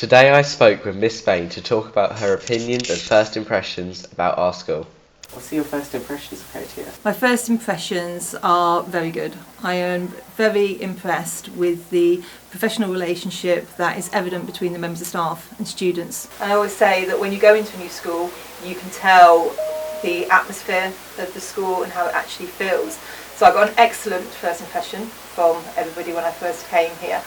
Today I spoke with Miss Bain to talk about her opinions and first impressions about our school. What's your first impressions of KTS? My first impressions are very good. I am very impressed with the professional relationship that is evident between the members of staff and students. I always say that when you go into a new school, you can tell the atmosphere of the school and how it actually feels. So I got an excellent first impression from everybody when I first came here.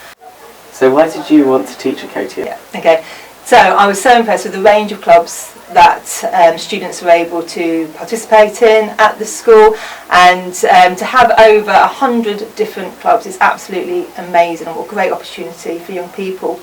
So why did you want to teach at KTS? Yeah, okay. So I was so impressed with the range of clubs that students were able to participate in at the school, and to have over 100 different clubs is absolutely amazing, and what a great opportunity for young people.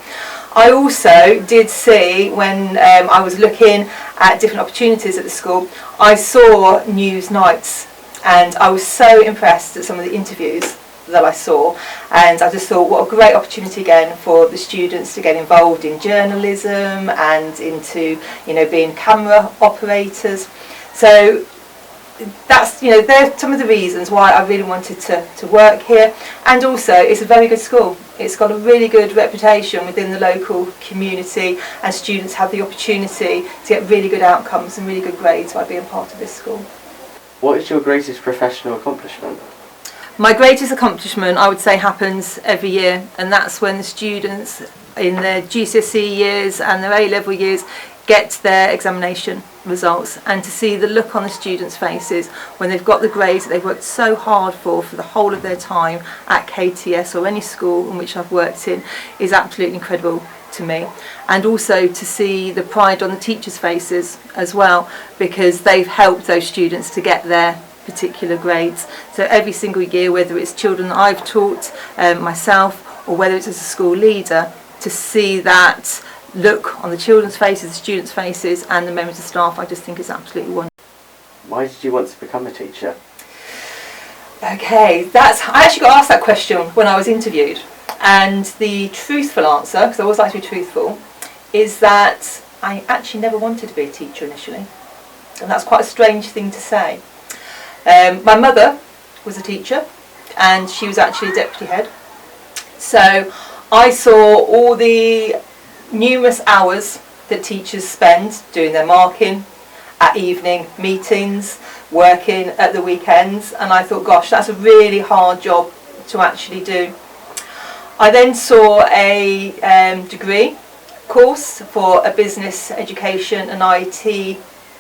I also did see, when I was looking at different opportunities at the school, I saw news nights, and I was so impressed at some of the interviews that I saw, and I just thought what a great opportunity again for the students to get involved in journalism and into, you know, being camera operators. So that's, you know, they're some of the reasons why I really wanted to work here. And also it's a very good school. It's got a really good reputation within the local community, and students have the opportunity to get really good outcomes and really good grades by being part of this school. What is your greatest professional accomplishment? My greatest accomplishment, I would say, happens every year, and that's when the students in their GCSE years and their A-level years get their examination results, and to see the look on the students' faces when they've got the grades that they've worked so hard for the whole of their time at KTS or any school in which I've worked in is absolutely incredible to me. And also to see the pride on the teachers' faces as well, because they've helped those students to get their particular grades. So every single year, whether it's children that I've taught myself, or whether it's as a school leader, to see that look on the children's faces, the students' faces and the members of staff, I just think is absolutely wonderful. Why did you want to become a teacher? Okay, I actually got asked that question when I was interviewed, and the truthful answer, because I always like to be truthful, is that I actually never wanted to be a teacher initially, and that's quite a strange thing to say. My mother was a teacher, and she was actually a deputy head, so I saw all the numerous hours that teachers spend doing their marking, at evening meetings, working at the weekends, and I thought, gosh, that's a really hard job to actually do. I then saw a degree course for a business education and IT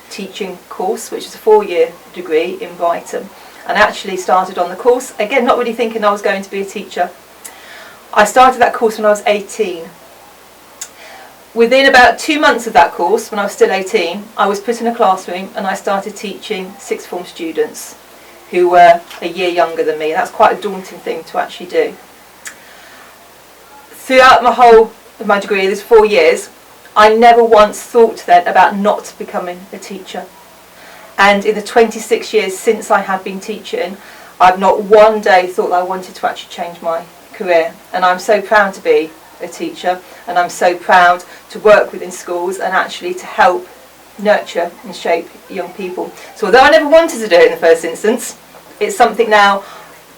teaching course, which is a 4-year degree in Brighton, and I actually started on the course, again not really thinking I was going to be a teacher. I started that course when I was 18. Within about 2 months of that course, when I was still 18, I was put in a classroom and I started teaching sixth form students who were a year younger than me. That's quite a daunting thing to actually do. Throughout my whole of my degree, there's 4 years, I never once thought then about not becoming a teacher. And in the 26 years since I have been teaching, I've not one day thought that I wanted to actually change my career. And I'm so proud to be a teacher, and I'm so proud to work within schools and actually to help nurture and shape young people. So although I never wanted to do it in the first instance, it's something now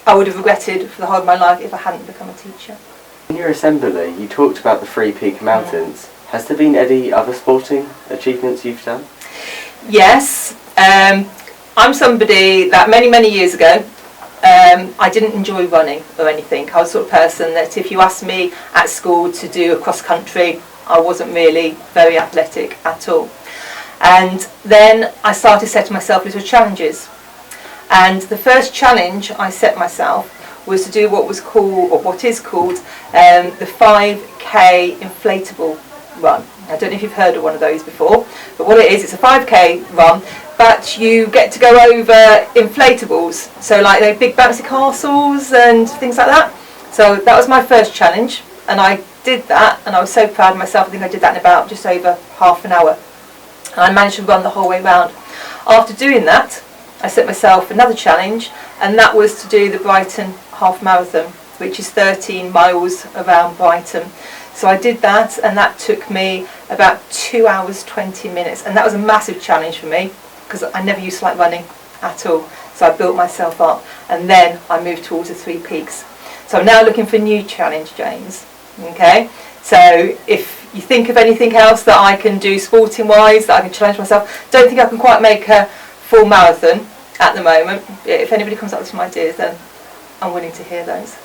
I would have regretted for the whole of my life if I hadn't become a teacher. In your assembly, you talked about the Three Peak Mountains. Has there been any other sporting achievements you've done? Yes, I'm somebody that many years ago, I didn't enjoy running or anything. I was the sort of person that if you asked me at school to do a cross country, I wasn't really very athletic at all. And then I started setting myself little challenges. And the first challenge I set myself was to do what was called, or what is called, the 5K inflatable run. I don't know if you've heard of one of those before, but what it is, it's a 5K run, but you get to go over inflatables, so like the big bouncy castles and things like that. So that was my first challenge, and I did that, and I was so proud of myself. I think I did that in about just over half an hour, and I managed to run the whole way round. After doing that, I set myself another challenge, and that was to do the Brighton half marathon, which is 13 miles around Brighton. So I did that, and that took me about 2 hours 20 minutes, and that was a massive challenge for me because I never used to like running at all. So I built myself up, and then I moved towards the 3 peaks. So I'm now looking for a new challenge, James. Okay, So if you think of anything else that I can do sporting wise, that I can challenge myself, don't think I can quite make a full marathon at the moment. If anybody comes up with some ideas, then I'm willing to hear those.